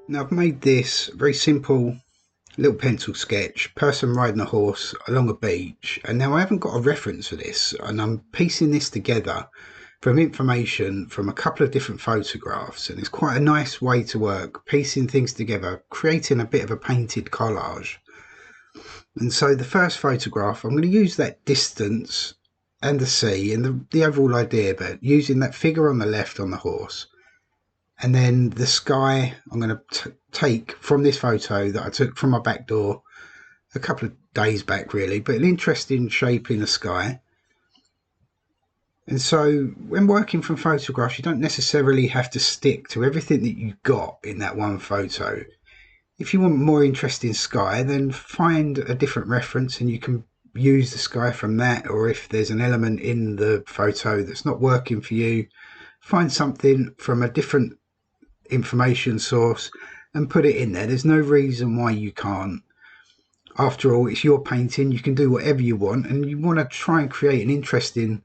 Now I've made this very simple little pencil sketch, person riding a horse along a beach, and now I haven't got a reference for this, and I'm piecing this together from information from a couple of different photographs, and it's quite a nice way to work, piecing things together, creating a bit of a painted collage. And so the first photograph, I'm going to use that distance and the sea and the overall idea, but using that figure on the left on the horse. And then the sky, I'm going to take from this photo that I took from my back door a couple of days back, really, but an interesting shape in the sky. And so when working from photographs, you don't necessarily have to stick to everything that you got in that one photo. If you want more interesting sky, then find a different reference and you can use the sky from that. Or if there's an element in the photo that's not working for you, find something from a different information source and put it in there. There's no reason why you can't. After all, it's your painting, you can do whatever you want, and you want to try and create an interesting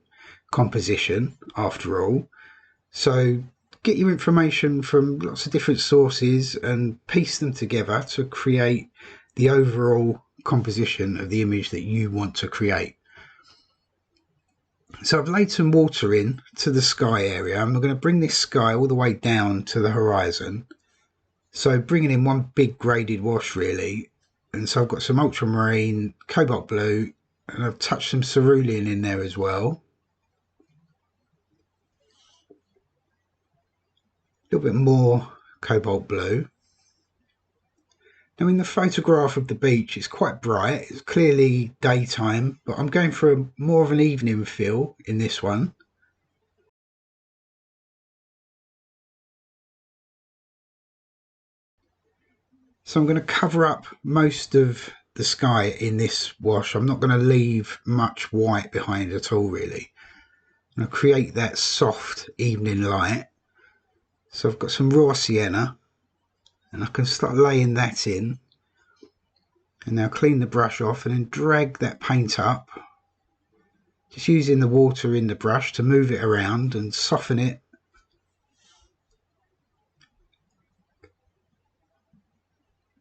composition after all. So get your information from lots of different sources and piece them together to create the overall composition of the image that you want to create. So I've laid some water in to the sky area, and we're going to bring this sky all the way down to the horizon. So bringing in one big graded wash really. And so I've got some ultramarine, cobalt blue, and I've touched some cerulean in there as well. A little bit more cobalt blue. Now in the photograph of the beach, it's quite bright. It's clearly daytime, but I'm going for more of an evening feel in this one. So I'm going to cover up most of the sky in this wash. I'm not going to leave much white behind at all, really. I'm going to create that soft evening light. So I've got some raw sienna, and I can start laying that in. And now clean the brush off and then drag that paint up. Just using the water in the brush to move it around and soften it.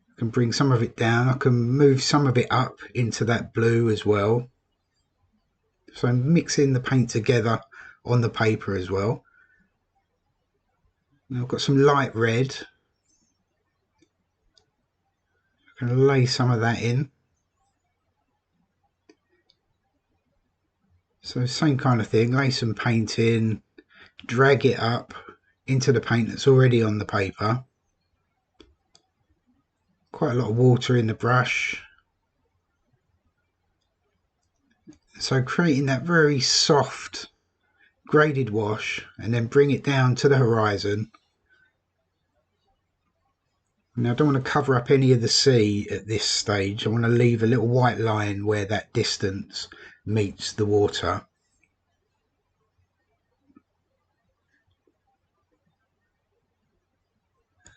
I can bring some of it down. I can move some of it up into that blue as well. So I'm mixing the paint together on the paper as well. Now I've got some light red. I'm going to lay some of that in. So same kind of thing, lay some paint in, drag it up into the paint that's already on the paper. Quite a lot of water in the brush. So creating that very soft graded wash and then bring it down to the horizon. Now I don't want to cover up any of the sea at this stage. I want to leave a little white line where that distance meets the water.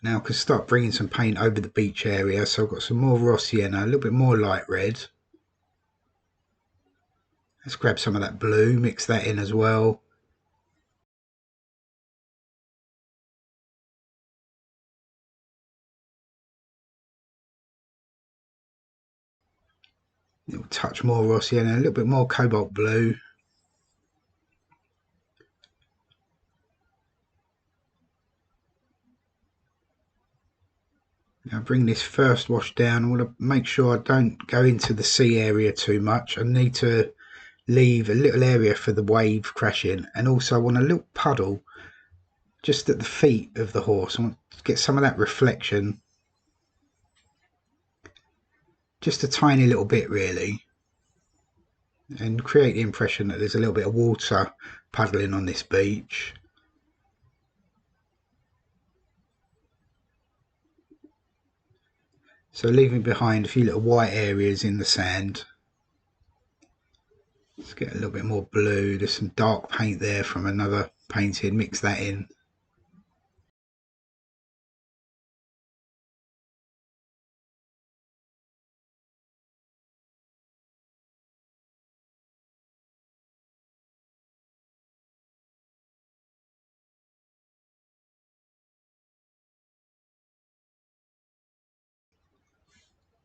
Now I can start bringing some paint over the beach area. So I've got some more raw sienna, a little bit more light red. Let's grab some of that blue, mix that in as well. A little touch more raw sienna, a little bit more cobalt blue. Now bring this first wash down. I want to make sure I don't go into the sea area too much. I need to leave a little area for the wave crashing, and also I want a little puddle just at the feet of the horse. I want to get some of that reflection, just a tiny little bit really, and create the impression that there's a little bit of water puddling on this beach. So leaving behind a few little white areas in the sand. Let's get a little bit more blue. There's some dark paint there from another painting. Mix that in.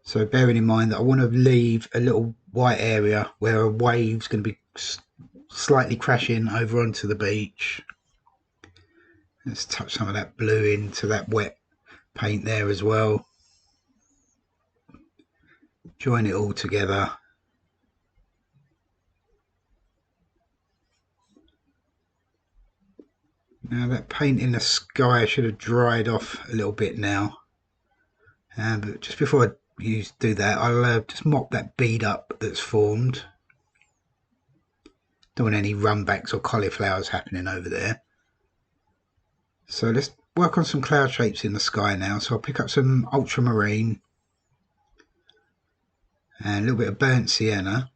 So bearing in mind that I want to leave a little white area where a wave's going to be slightly crashing over onto the beach. Let's touch some of that blue into that wet paint there as well. Join it all together. Now that paint in the sky should have dried off a little bit now. But just before I do that, I'll just mop that bead up that's formed. Don't want any runbacks or cauliflowers happening over there. So let's work on some cloud shapes in the sky now. So I'll pick up some ultramarine and a little bit of burnt sienna.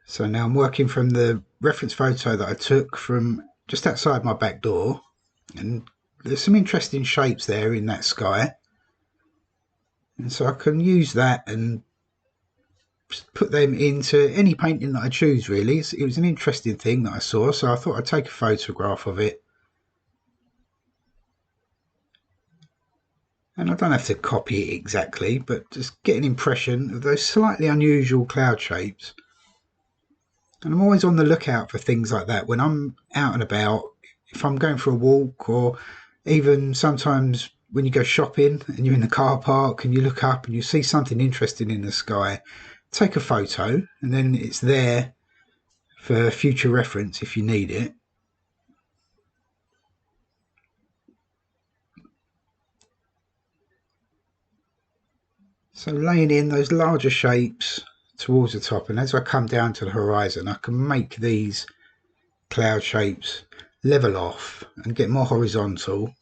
So now I'm working from the reference photo that I took from just outside my back door, and there's some interesting shapes there in that sky, and so I can use that and put them into any painting that I choose really. It was an interesting thing that I saw, so I thought I'd take a photograph of it. And I don't have to copy it exactly, but just get an impression of those slightly unusual cloud shapes. And I'm always on the lookout for things like that when I'm out and about, if I'm going for a walk, or even sometimes when you go shopping and you're in the car park and you look up and you see something interesting in the sky, take a photo and then it's there for future reference if you need it. So laying in those larger shapes towards the top, and as I come down to the horizon I can make these cloud shapes level off and get more horizontal.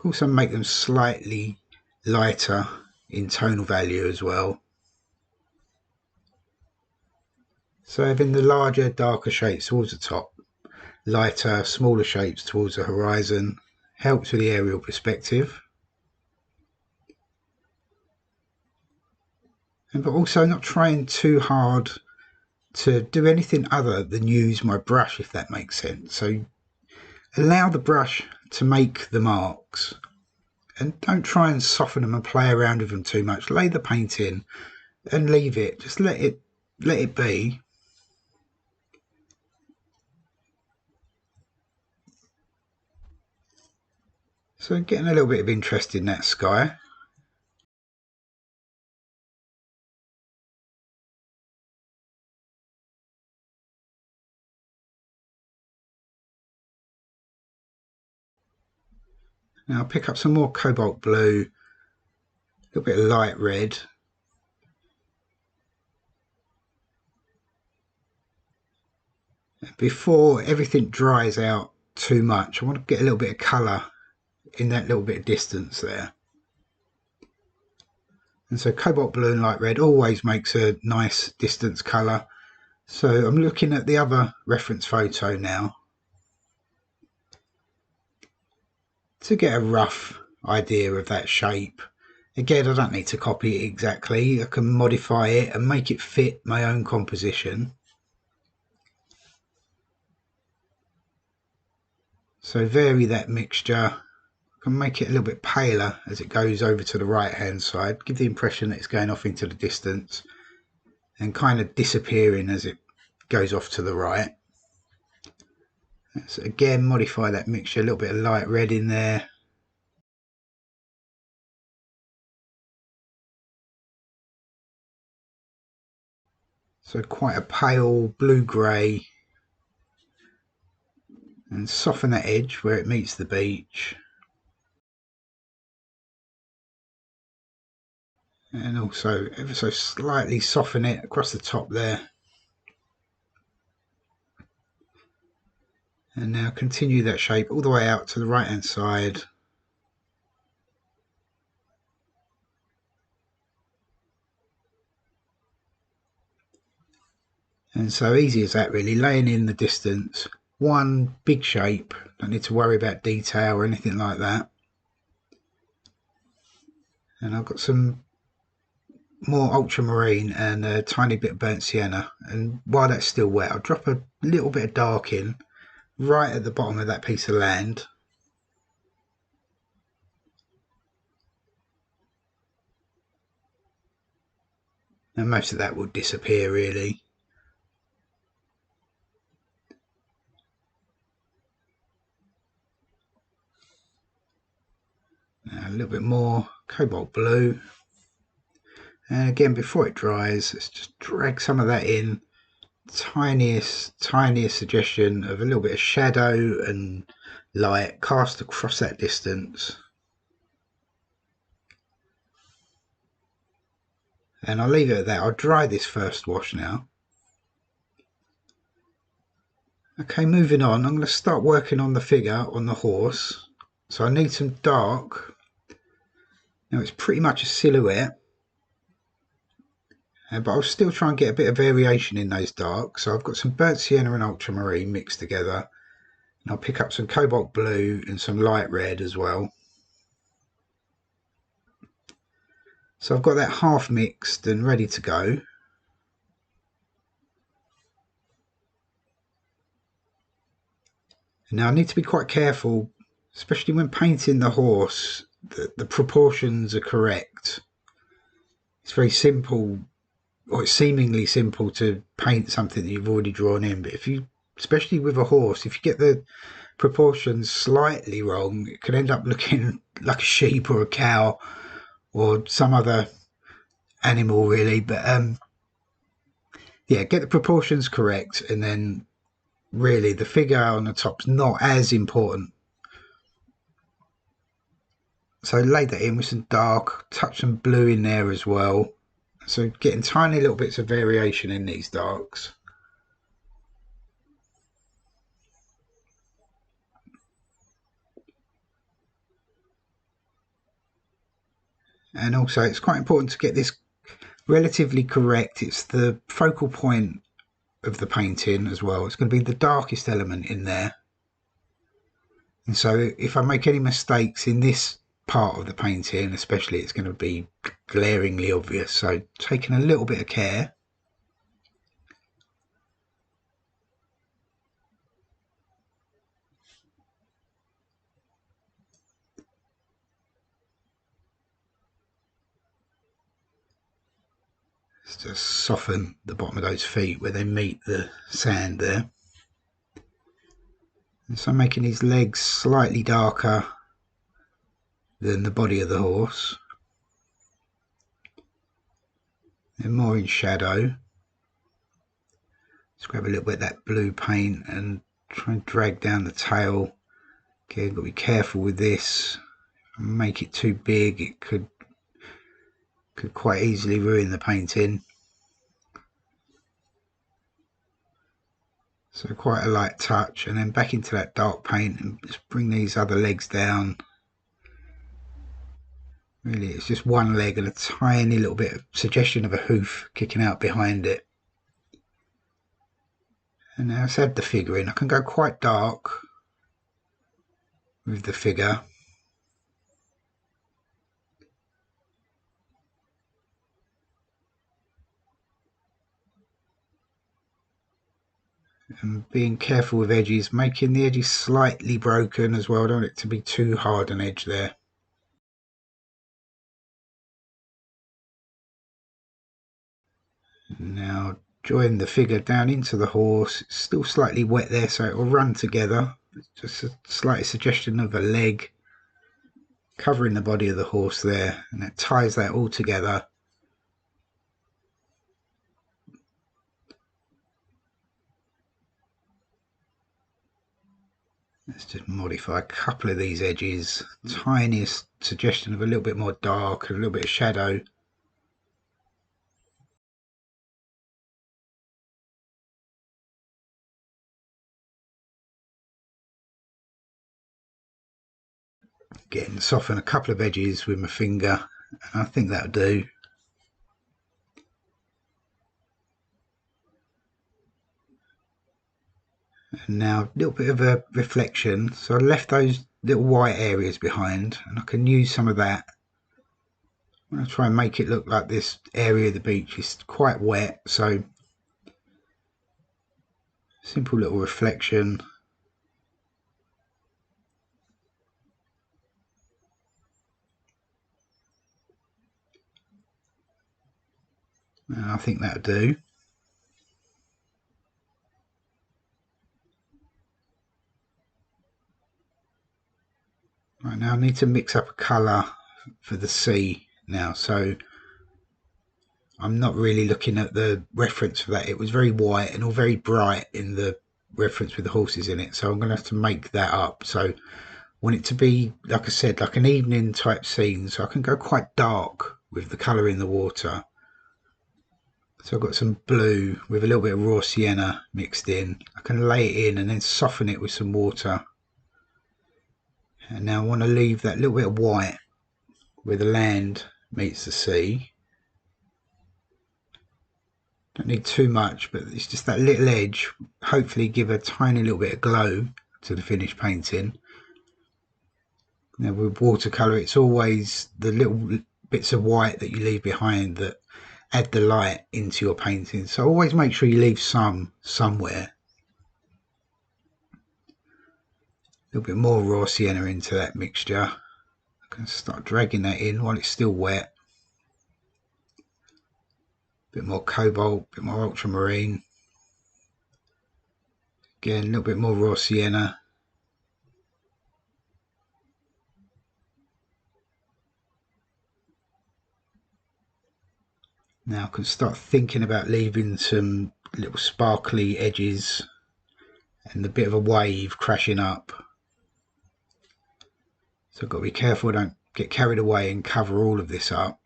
Also make them slightly lighter in tonal value as well. So having the larger, darker shapes towards the top, lighter, smaller shapes towards the horizon helps with the aerial perspective. But also not trying too hard to do anything other than use my brush, if that makes sense. So allow the brush to make the marks and don't try and soften them and play around with them too much. Lay the paint in and leave it. Just let it be. So getting a little bit of interest in that sky. Now I'll pick up some more cobalt blue, a little bit of light red. Before everything dries out too much, I want to get a little bit of colour in that little bit of distance there. And so cobalt blue and light red always makes a nice distance colour. So I'm looking at the other reference photo now to get a rough idea of that shape. Again, I don't need to copy it exactly. I can modify it and make it fit my own composition. So vary that mixture. I can make it a little bit paler as it goes over to the right hand side. Give the impression that it's going off into the distance and kind of disappearing as it goes off to the right. So again, modify that mixture, a little bit of light red in there. So quite a pale blue-grey, and soften that edge where it meets the beach. And also ever so slightly soften it across the top there. And now continue that shape all the way out to the right hand side. And so easy as that really, laying in the distance, one big shape, don't need to worry about detail or anything like that. And I've got some more ultramarine and a tiny bit of burnt sienna, and while that's still wet I'll drop a little bit of dark in right at the bottom of that piece of land. And most of that will disappear really. Now a little bit more cobalt blue. And again, before it dries, let's just drag some of that in. Tiniest suggestion of a little bit of shadow and light cast across that distance. And I'll leave it at that. I'll dry this first wash now. Okay, moving on, I'm going to start working on the figure on the horse. So I need some dark. Now it's pretty much a silhouette, but I'll still try and get a bit of variation in those darks. So I've got some burnt sienna and ultramarine mixed together. And I'll pick up some cobalt blue and some light red as well. So I've got that half mixed and ready to go. Now I need to be quite careful, especially when painting the horse, that the proportions are correct. It's very simple, or it's seemingly simple to paint something that you've already drawn in, but if you, especially with a horse, if you get the proportions slightly wrong, it can end up looking like a sheep or a cow or some other animal really. But yeah, get the proportions correct, and then really the figure on the top's not as important. So lay that in with some dark, touch some blue in there as well. So getting tiny little bits of variation in these darks. And also it's quite important to get this relatively correct. It's the focal point of the painting as well. It's going to be the darkest element in there. And so if I make any mistakes in this part of the painting especially, it's going to be glaringly obvious. So taking a little bit of care. Just soften the bottom of those feet where they meet the sand there. And so I'm making his legs slightly darker than the body of the horse. They're more in shadow. Let's grab a little bit of that blue paint and try and drag down the tail. Okay, got to be careful with this. Make it too big, it could quite easily ruin the painting. So quite a light touch, and then back into that dark paint and just bring these other legs down. Really, it's just one leg and a tiny little bit of suggestion of a hoof kicking out behind it. And now let's add the figure in. I can go quite dark with the figure. And being careful with edges, making the edges slightly broken as well. I don't want it to be too hard an edge there. Now join the figure down into the horse. It's still slightly wet there, so it will run together. It's just a slight suggestion of a leg covering the body of the horse there, and it ties that all together. Let's just modify a couple of these edges. Tiniest suggestion of a little bit more dark and a little bit of shadow. Again, soften a couple of edges with my finger, and I think that'll do. And now a little bit of a reflection. So I left those little white areas behind, and I can use some of that I'm going to try and make it look like this area of the beach is quite wet, so simple little reflection. And I think that'll do. Right, now I need to mix up a colour for the sea now, so I'm not really looking at the reference for that. It was very white and all very bright in the reference with the horses in it, so I'm going to have to make that up. So I want it to be, like I said, like an evening type scene, so I can go quite dark with the colour in the water. So I've got some blue with a little bit of raw sienna mixed in. I can lay it in and then soften it with some water. And now I want to leave that little bit of white where the land meets the sea. Don't need too much, but it's just that little edge. Hopefully give a tiny little bit of glow to the finished painting. Now with watercolour, it's always the little bits of white that you leave behind that add the light into your painting. So always make sure you leave some somewhere. A little bit more raw sienna into that mixture. I can start dragging that in while it's still wet. A bit more cobalt, a bit more ultramarine. Again, a little bit more raw sienna. Now I can start thinking about leaving some little sparkly edges and a bit of a wave crashing up. So I've got to be careful I don't get carried away and cover all of this up.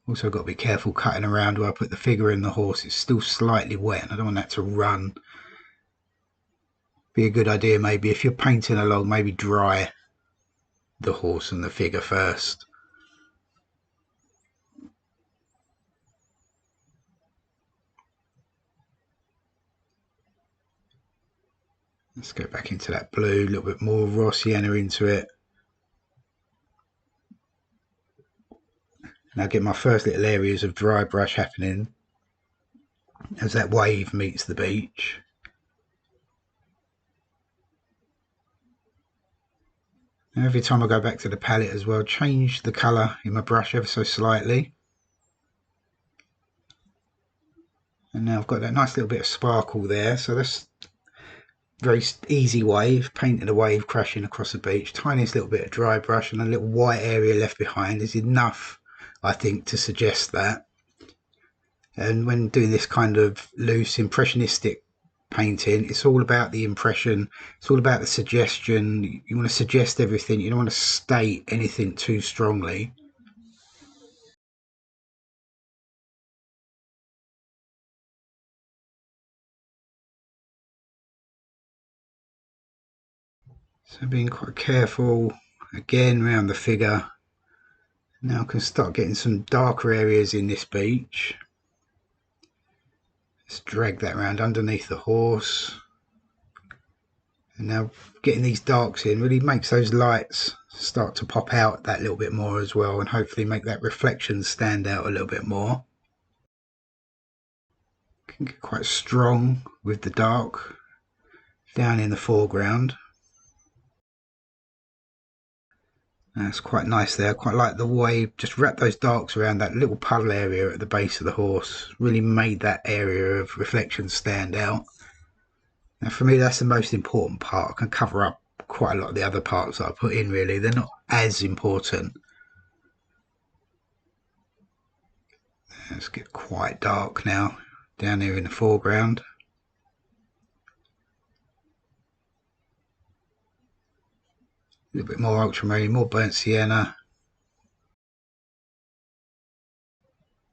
Also got to be careful cutting around where I put the figure in the horse. It's still slightly wet and I don't want that to run. Be a good idea maybe if you're painting along, maybe dry the horse and the figure first. Let's go back into that blue, a little bit more raw sienna into it. Now get my first little areas of dry brush happening as that wave meets the beach. Now every time I go back to the palette as well, change the colour in my brush ever so slightly. And now I've got that nice little bit of sparkle there, so that's very easy wave, painting a wave crashing across the beach. Tiniest little bit of dry brush and a little white area left behind is enough, I think, to suggest that. And when doing this kind of loose impressionistic painting, it's all about the impression, it's all about the suggestion. You want to suggest everything, you don't want to state anything too strongly. So being quite careful again around the figure. Now I can start getting some darker areas in this beach. Let's drag that around underneath the horse. And now getting these darks in really makes those lights start to pop out that little bit more as well, and hopefully make that reflection stand out a little bit more. Can get quite strong with the dark down in the foreground. That's quite nice there. I quite like the way just wrap those darks around that little puddle area at the base of the horse. Really made that area of reflection stand out. Now for me that's the most important part. I can cover up quite a lot of the other parts that I put in really. They're not as important. Let's get quite dark now down here in the foreground. A little bit more ultramarine, more burnt sienna.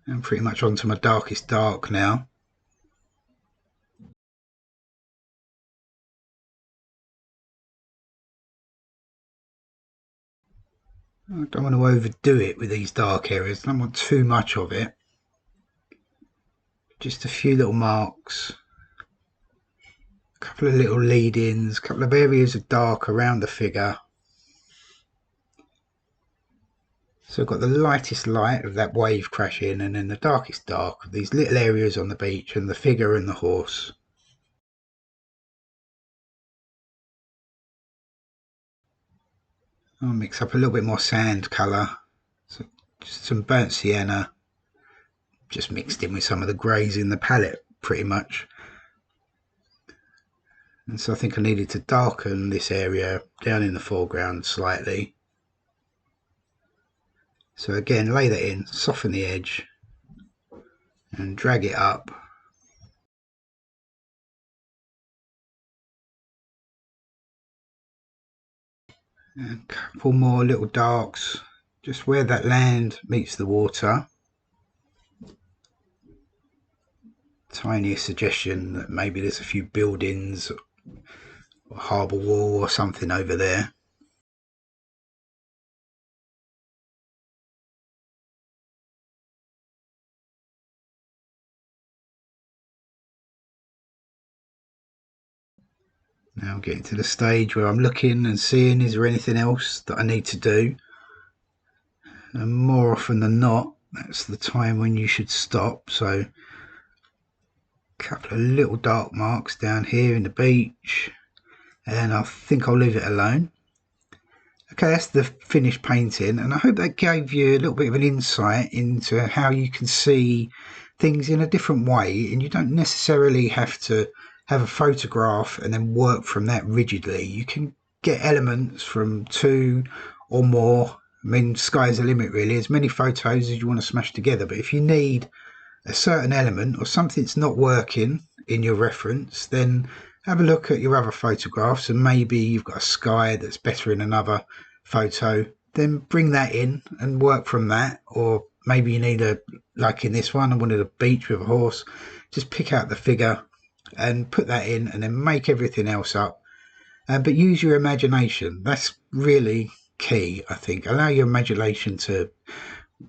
And pretty much onto my darkest dark now. I don't want to overdo it with these dark areas. I don't want too much of it. Just a few little marks. A couple of little lead-ins, a couple of areas of dark around the figure. So I've got the lightest light of that wave crashing, and then the darkest dark of these little areas on the beach and the figure and the horse. I'll mix up a little bit more sand colour, so just some burnt sienna, just mixed in with some of the greys in the palette pretty much. And so I think I needed to darken this area down in the foreground slightly. So again, lay that in, soften the edge and drag it up. And a couple more little darks just where that land meets the water. Tiny suggestion that maybe there's a few buildings or harbour wall or something over there. Now I'm getting to the stage where I'm looking and seeing, is there anything else that I need to do? And more often than not, that's the time when you should stop. So a couple of little dark marks down here in the beach, and I think I'll leave it alone. Okay, that's the finished painting, and I hope that gave you a little bit of an insight into how you can see things in a different way, and you don't necessarily have to have a photograph and then work from that rigidly. You can get elements from 2 or more. I mean, sky's the limit really, as many photos as you want to smash together, but if you need a certain element or something's not working in your reference, then have a look at your other photographs, and maybe you've got a sky that's better in another photo, then bring that in and work from that. Or maybe you need like in this one, I wanted a beach with a horse, just pick out the figure and put that in and then make everything else up. But use your imagination. That's really key, I think. Allow your imagination to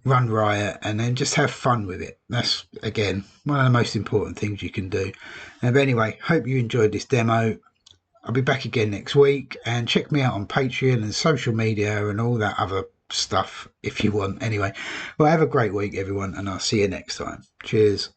run riot and then just have fun with it. That's, again, one of the most important things you can do. But anyway, hope you enjoyed this demo. I'll be back again next week, and check me out on Patreon and social media and all that other stuff if you want. Anyway, well, have a great week everyone, and I'll see you next time. Cheers.